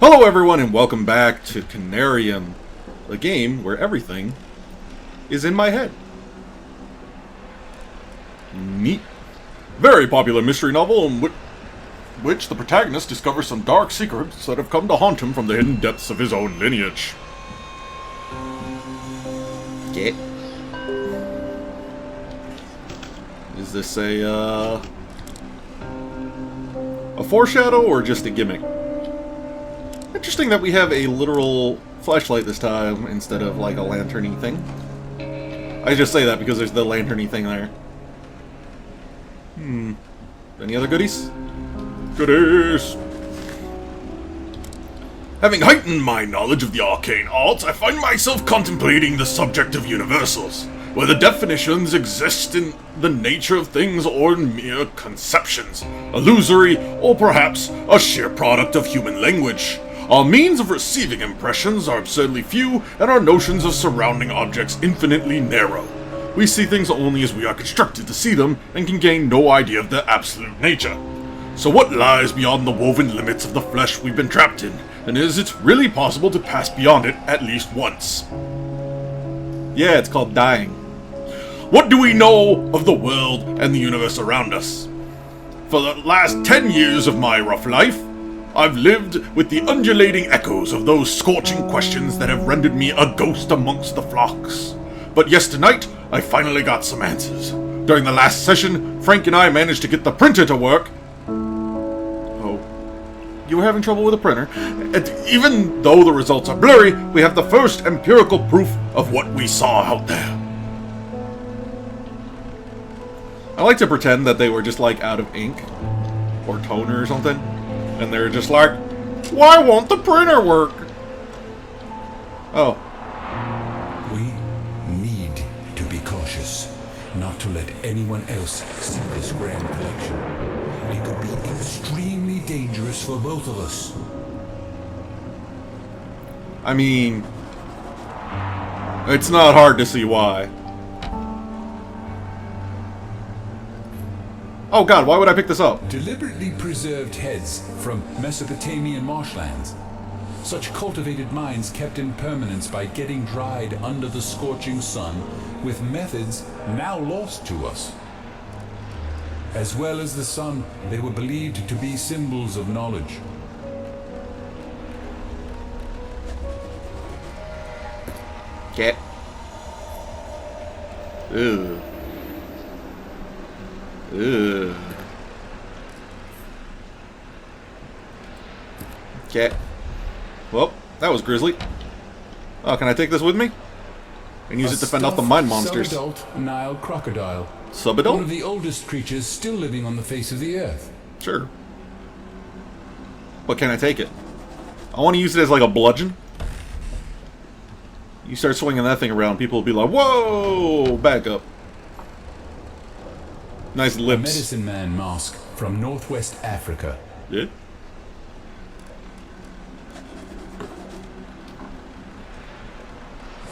Hello everyone and welcome back to Conarium, a game where everything is in my head. Neat. Very popular mystery novel in which the protagonist discovers some dark secrets that have come to haunt him from the hidden depths of his own lineage. Yeah. Is this a foreshadow or just a gimmick? Interesting that we have a literal flashlight this time instead of like a lantern-y thing. I just say that because there's the lantern-y thing there. Any other goodies? Goodies! Having heightened my knowledge of the arcane arts, I find myself contemplating the subject of universals, whether definitions exist in the nature of things or in mere conceptions, illusory, or perhaps a sheer product of human language. Our means of receiving impressions are absurdly few, and our notions of surrounding objects infinitely narrow. We see things only as we are constructed to see them, and can gain no idea of their absolute nature. So what lies beyond the woven limits of the flesh we've been trapped in, and is it really possible to pass beyond it at least once? Yeah, it's called dying. What do we know of the world and the universe around us? For the last 10 years of my rough life, I've lived with the undulating echoes of those scorching questions that have rendered me a ghost amongst the flocks. But yesternight, I finally got some answers. During the last session, Frank and I managed to get the printer to work. Oh. You were having trouble with the printer? And even though the results are blurry, we have the first empirical proof of what we saw out there. I like to pretend that they were just like out of ink or toner or something. And they're just like, why won't the printer work? Oh. We need to be cautious, not to let anyone else see this grand collection. It could be extremely dangerous for both of us. I mean, it's not hard to see why. Oh god, why would I pick this up? Deliberately preserved heads from Mesopotamian marshlands. Such cultivated minds kept in permanence by getting dried under the scorching sun with methods now lost to us. As well as the sun, they were believed to be symbols of knowledge. Okay. Ew. Ugh. Okay. Well, that was grisly. Oh, can I take this with me? And use it to fend off the mine monsters. Sub-adult Nile crocodile. Sub-adult? One of the oldest creatures still living on the face of the earth. Sure. But can I take it? I want to use it as like a bludgeon. You start swinging that thing around, people will be like, whoa! Back up. Nice lips. A medicine man mask from Northwest Africa. Yeah?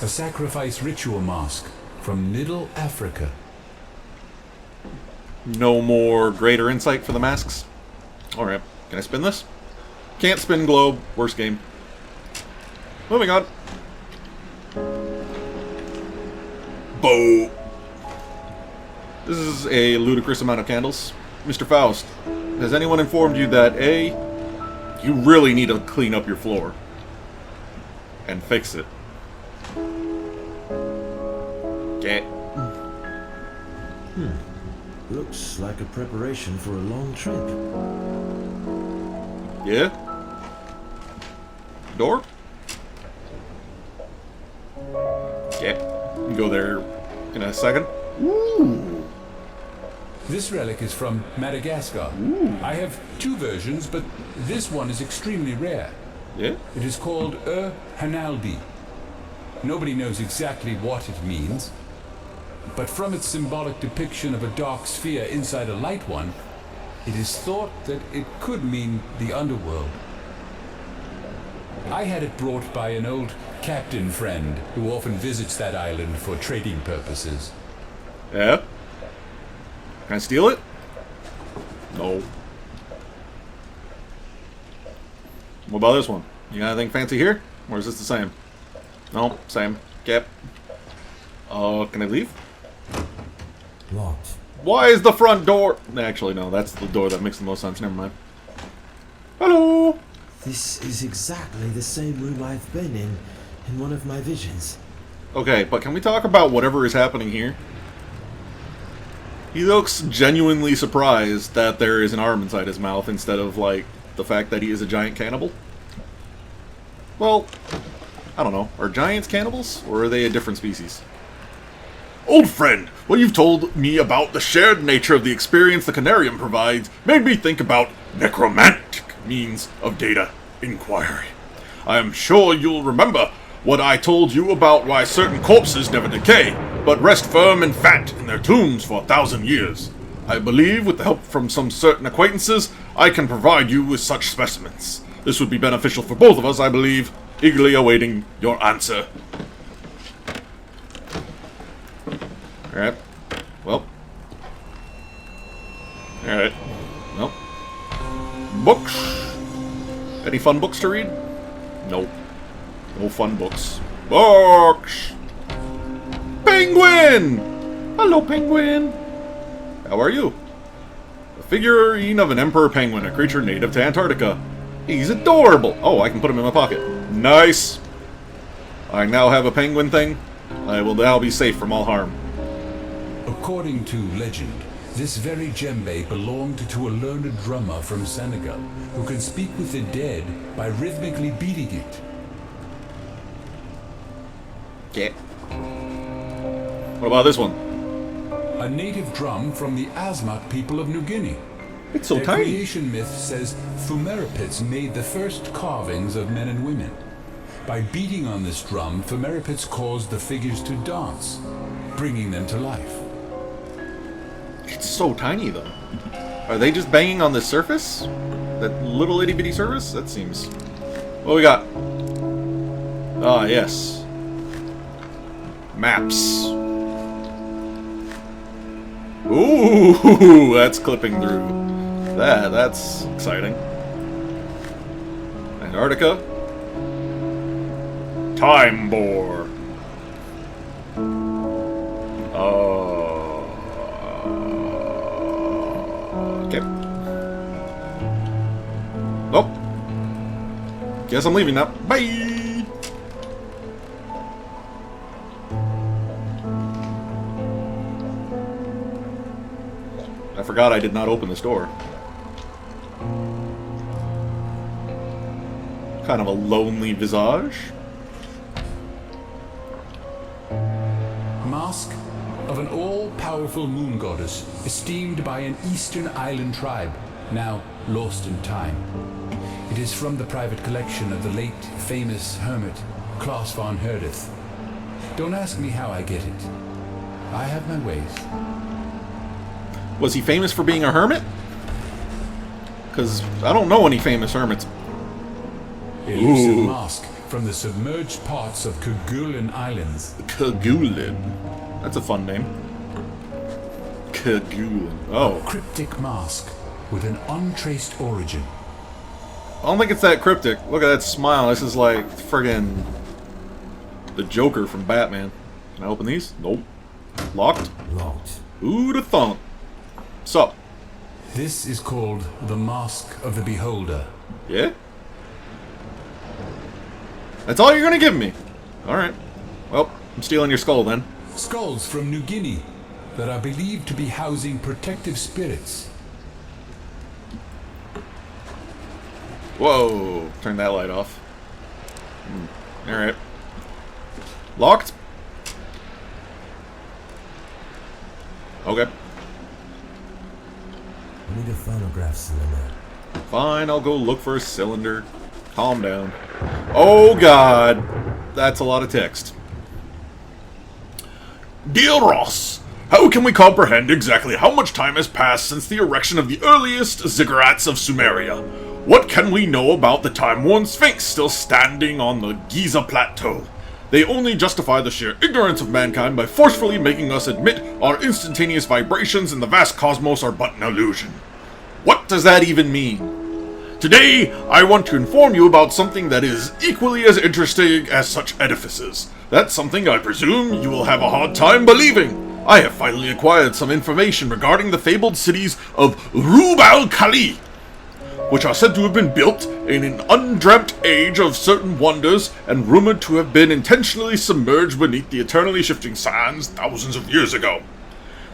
A sacrifice ritual mask from Middle Africa. No more greater insight for the masks? Alright. Can I spin this? Can't spin globe. Worst game. Moving on. Bow. This is a ludicrous amount of candles. Mr. Faust, has anyone informed you that A, you really need to clean up your floor and fix it? Okay. Looks like a preparation for a long trip. Yeah? Door? Yeah. You can go there in a second. Ooh. This relic is from Madagascar. Ooh. I have two versions, but this one is extremely rare. Yeah? It is called Hanalbi. Nobody knows exactly what it means, but from its symbolic depiction of a dark sphere inside a light one, it is thought that it could mean the underworld. I had it brought by an old captain friend who often visits that island for trading purposes. Yeah? Can I steal it? No. What about this one? You got anything fancy here? Or is this the same? No, same. Yep. Can I leave? Locked. Why is the front door... Actually, no, that's the door that makes the most sense. Never mind. Hello! This is exactly the same room I've been in one of my visions. Okay, but can we talk about whatever is happening here? He looks genuinely surprised that there is an arm inside his mouth instead of, like, the fact that he is a giant cannibal. Well, I don't know. Are giants cannibals? Or are they a different species? Old friend, what you've told me about the shared nature of the experience the Conarium provides made me think about necromantic means of data inquiry. I am sure you'll remember what I told you about why certain corpses never decay, but rest firm and fat in their tombs for 1,000 years. I believe, with the help from some certain acquaintances, I can provide you with such specimens. This would be beneficial for both of us, I believe. Eagerly awaiting your answer. Alright. Well. Alright. Well. Books. Any fun books to read? Nope. No fun books. Books! Penguin! Hello, Penguin! How are you? A figurine of an emperor penguin, a creature native to Antarctica. He's adorable! Oh, I can put him in my pocket. Nice! I now have a penguin thing. I will now be safe from all harm. According to legend, this very djembe belonged to a learned drummer from Senegal who can speak with the dead by rhythmically beating it. Yeah. What about this one? A native drum from the Asmat people of New Guinea. It's so Their tiny. creation myth says Phumerapits made the first carvings of men and women. By beating on this drum, Phumerapits caused the figures to dance, bringing them to life. It's so tiny, though. Are they just banging on the surface? That little itty-bitty surface? That seems... What we got? Ah, yes. Maps. Ooh, that's clipping through. That's exciting. Antarctica. Time Bore. Okay. Well, guess I'm leaving now. Bye! I forgot I did not open this door. Kind of a lonely visage. Mask of an all-powerful moon goddess esteemed by an eastern island tribe, now lost in time. It is from the private collection of the late famous hermit Klaus von Herdeth. Don't ask me how I get it. I have my ways. Was he famous for being a hermit? Because I don't know any famous hermits. Elusive Ooh. mask from the submerged parts of Kerguelen Islands. Kerguelen. That's a fun name. Kerguelen. Oh. Cryptic mask with an untraced origin. I don't think it's that cryptic. Look at that smile. This is like friggin' the Joker from Batman. Can I open these? Nope. Locked? Locked. Who'da thunk? Sup? This is called the Mask of the Beholder. Yeah? That's all you're gonna give me? Alright. Well, I'm stealing your skull then. Skulls from New Guinea that are believed to be housing protective spirits. Whoa! Turn that light off. Alright. Locked? Okay. I need a phonograph cylinder. Fine, I'll go look for a cylinder. Calm down. Oh god! That's a lot of text. Dear Ross, how can we comprehend exactly how much time has passed since the erection of the earliest ziggurats of Sumeria? What can we know about the time-worn Sphinx still standing on the Giza Plateau? They only justify the sheer ignorance of mankind by forcefully making us admit our instantaneous vibrations in the vast cosmos are but an illusion. What does that even mean? Today, I want to inform you about something that is equally as interesting as such edifices. That's something I presume you will have a hard time believing. I have finally acquired some information regarding the fabled cities of Rub al-Khali, which are said to have been built in an undreamt age of certain wonders and rumored to have been intentionally submerged beneath the eternally shifting sands thousands of years ago.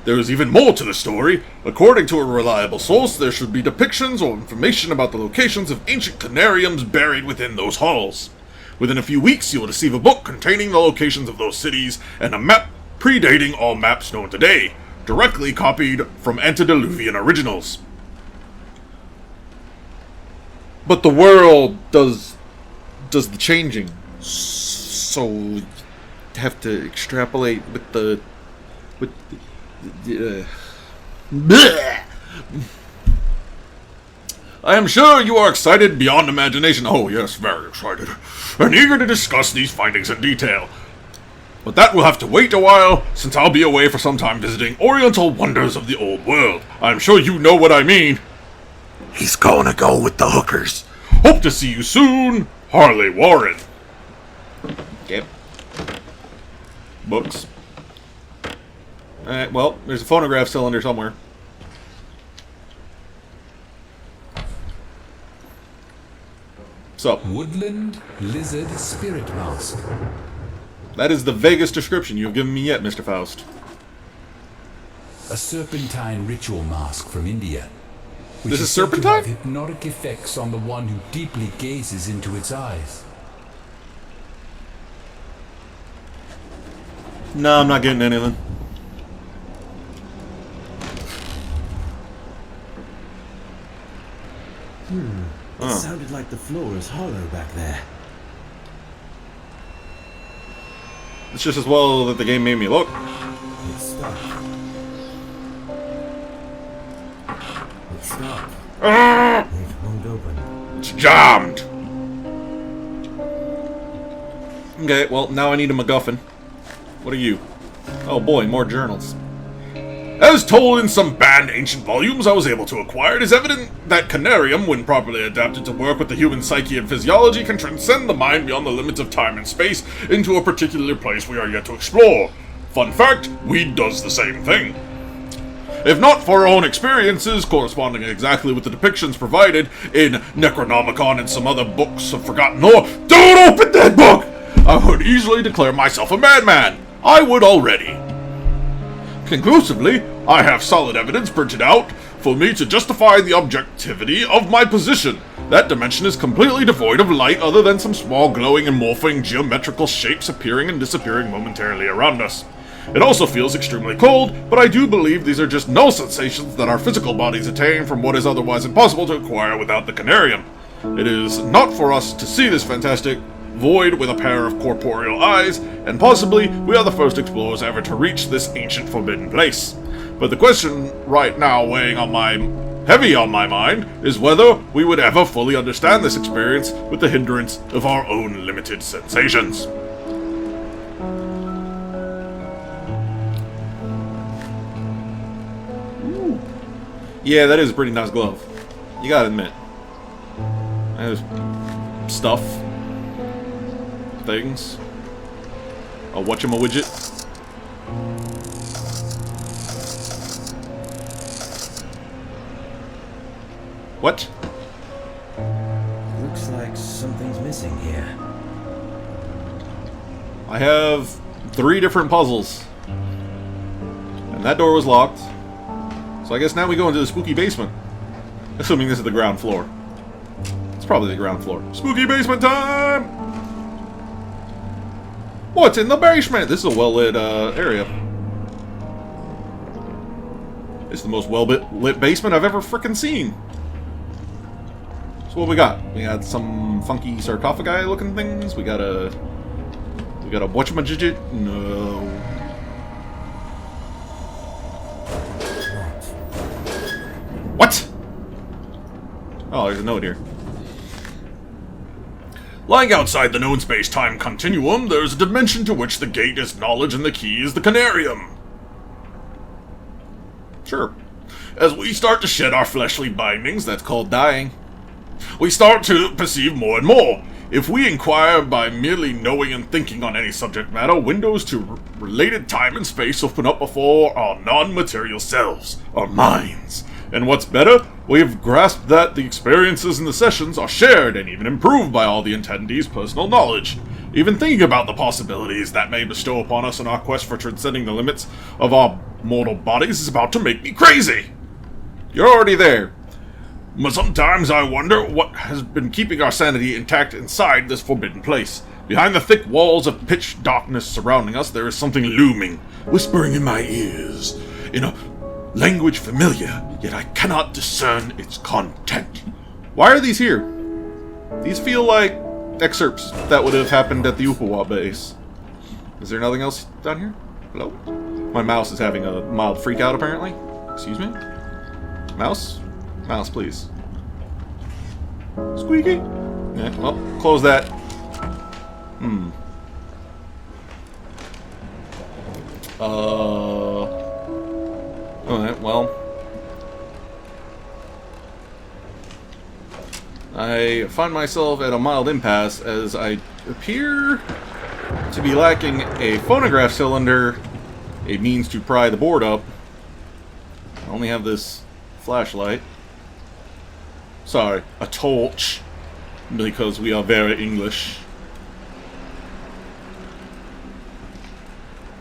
There is even more to the story. According to a reliable source, there should be depictions or information about the locations of ancient Conariums buried within those halls. Within a few weeks, you will receive a book containing the locations of those cities and a map predating all maps known today, directly copied from antediluvian originals. But the world does the changing, so you have to extrapolate with the Blech. I am sure you are excited beyond imagination. Oh yes, very excited. And eager to discuss these findings in detail. But that will have to wait a while, since I'll be away for some time visiting Oriental wonders of the old world. I'm sure you know what I mean. He's gonna go with the hookers. Hope to see you soon, Harley Warren. Yep. Books. Alright, well, there's a phonograph cylinder somewhere. So, Woodland Lizard Spirit Mask. that is the vaguest description you have given me yet, Mr. Faust. A serpentine ritual mask from India. Which This is said to serpentine? have hypnotic effects on the one who deeply gazes into its eyes. No, I'm not getting anything. It sounded like the floor is hollow back there. It's just as well that the game made me look. It's stuck. It's stuck. It won't open. It's jammed. Okay, well, now I need a MacGuffin. What are you? Oh boy, more journals. As told in some banned ancient volumes I was able to acquire, it is evident that Conarium, when properly adapted to work with the human psyche and physiology, can transcend the mind beyond the limits of time and space into a particular place we are yet to explore. Fun fact, weed does the same thing. If not for our own experiences, corresponding exactly with the depictions provided in Necronomicon and some other books of forgotten lore, don't open that book! I would easily declare myself a madman. I would already. Conclusively, I have solid evidence printed out for me to justify the objectivity of my position. That dimension is completely devoid of light other than some small glowing and morphing geometrical shapes appearing and disappearing momentarily around us. It also feels extremely cold, but I do believe these are just null sensations that our physical bodies attain from what is otherwise impossible to acquire without the Conarium. It is not for us to see this fantastic void with a pair of corporeal eyes, and possibly we are the first explorers ever to reach this ancient forbidden place. But the question right now weighing heavy on my mind is whether we would ever fully understand this experience with the hindrance of our own limited sensations. Yeah, that is a pretty nice glove. You gotta admit. There's stuff. Things. A whatchamawidget. What? Looks like something's missing here. I have 3 different puzzles. And that door was locked. So I guess now we go into the spooky basement. Assuming this is the ground floor. It's probably the ground floor. Spooky basement time! What's in the basement? This is a well-lit area. It's the most well-lit basement I've ever frickin' seen. So what we got? We got some funky sarcophagi looking things. We got a whatchamajigit. No. What? Oh, there's a note here. Lying outside the known space-time continuum, there's a dimension to which the gate is knowledge and the key is the Conarium. Sure. As we start to shed our fleshly bindings, That's called dying. we start to perceive more and more. If we inquire by merely knowing and thinking on any subject matter, windows to related time and space open up before our non-material selves, our minds. And what's better, we have grasped that the experiences in the sessions are shared and even improved by all the attendees' personal knowledge. Even thinking about the possibilities that may bestow upon us in our quest for transcending the limits of our mortal bodies is about to make me crazy. You're already there. But sometimes I wonder what has been keeping our sanity intact inside this forbidden place. Behind the thick walls of pitch darkness surrounding us, there is something looming, whispering in my ears, in a language familiar, yet I cannot discern its content. Why are these here? These feel like excerpts that would have happened at the Upawa base. Is there nothing else down here? Hello? My mouse is having a mild freak out, apparently. Excuse me? Mouse? Mouse, please. Squeaky? Yeah, well, close that. Alright, well. I find myself at a mild impasse as I appear to be lacking a phonograph cylinder, a means to pry the board up. I only have this flashlight. Sorry, a torch, because we are very English.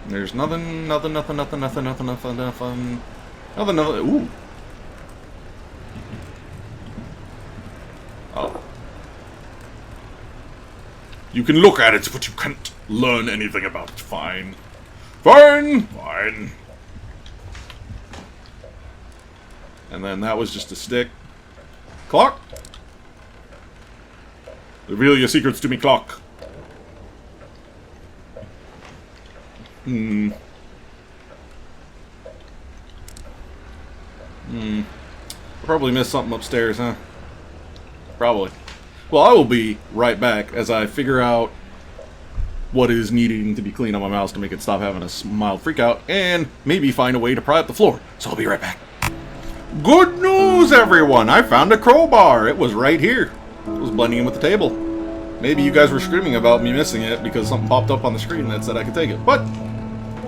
There's nothing. Ooh. Oh. You can look at it, but you can't learn anything about it. Fine. Fine. Fine. And then that was just a stick. Clock? Reveal your secrets to me, clock. Probably missed something upstairs, huh? Probably. Well, I will be right back as I figure out what is needing to be cleaned on my mouse to make it stop having a mild freakout, and maybe find a way to pry up the floor. So I'll be right back. Good news, everyone! I found a crowbar. It was right here. It was blending in with the table. Maybe you guys were screaming about me missing it because something popped up on the screen that said I could take it. But,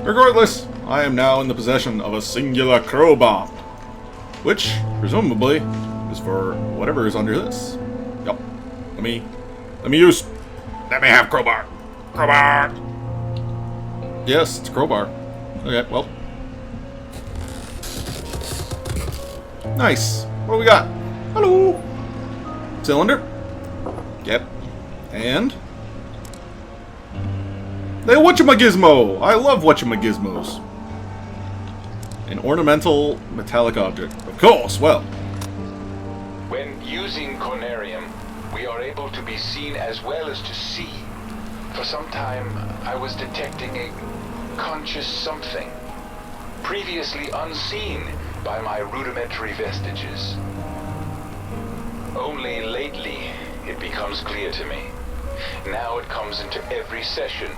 regardless, I am now in the possession of a singular crowbar. Which, presumably, is for whatever is under this. Yep. Let me use... Let me have crowbar. Crowbar. Yes, it's a crowbar. Okay, well. Nice. What do we got? Hello. Cylinder. Yep. And... Hey, whatchamagizmo! I love whatchamagizmos. An ornamental metallic object. Of course, well. When using Conarium, we are able to be seen as well as to see. For some time, I was detecting a conscious something, previously unseen by my rudimentary vestiges. Only lately, it becomes clear to me. Now it comes into every session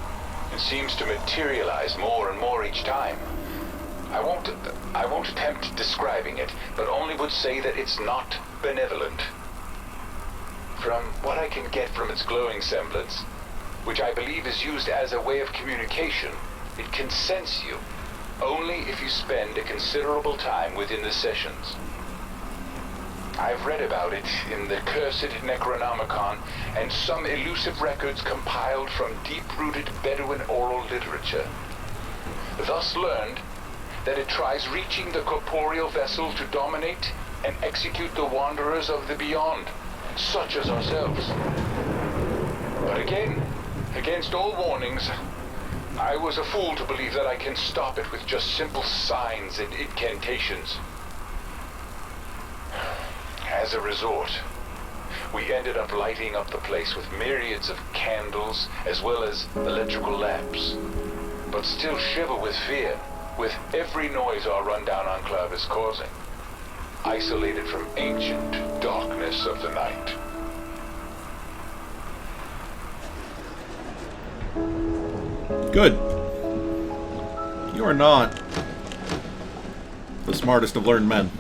and seems to materialize more and more each time. I won't attempt describing it, but only would say that it's not benevolent. From what I can get from its glowing semblance, which I believe is used as a way of communication, it can sense you, only if you spend a considerable time within the sessions. I've read about it in the cursed Necronomicon and some elusive records compiled from deep-rooted Bedouin oral literature. Thus learned that it tries reaching the corporeal vessel to dominate and execute the wanderers of the beyond, such as ourselves. But again, against all warnings, I was a fool to believe that I can stop it with just simple signs and incantations. As a resort, we ended up lighting up the place with myriads of candles as well as electrical lamps, but still shiver with fear with every noise our rundown enclave is causing, isolated from ancient darkness of the night. Good. You are not the smartest of learned men.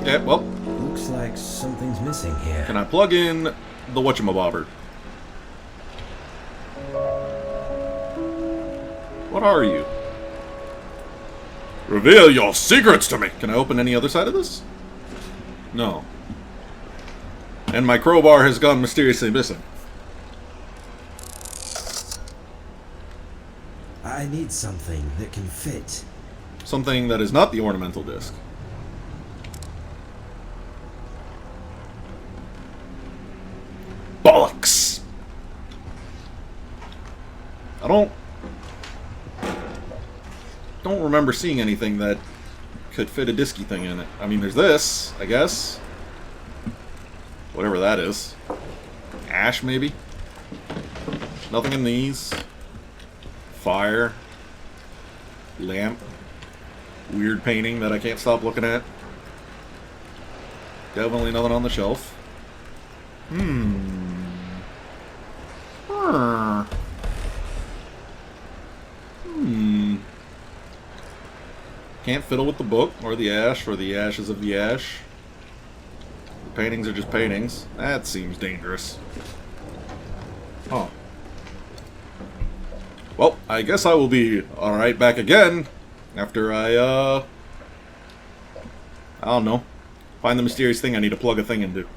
Yeah, well. Looks like like something's missing here. Can I plug in the whatchamabobber? What are you? Reveal your secrets to me! Can I open any other side of this? No. And my crowbar has gone mysteriously missing. I need something that can fit. Something that is not the ornamental disc. Bollocks! I don't remember seeing anything that could fit a disky thing in it. I mean, there's this, I guess. Whatever that is. Ash, maybe? Nothing in these. Fire. Lamp. Weird painting that I can't stop looking at. Definitely nothing on the shelf. Can't fiddle with the book, or the ash, or the ashes of the ash. The paintings are just paintings. That seems dangerous. Huh. Well, I guess I will be alright back again after I don't know, find the mysterious thing I need to plug a thing into.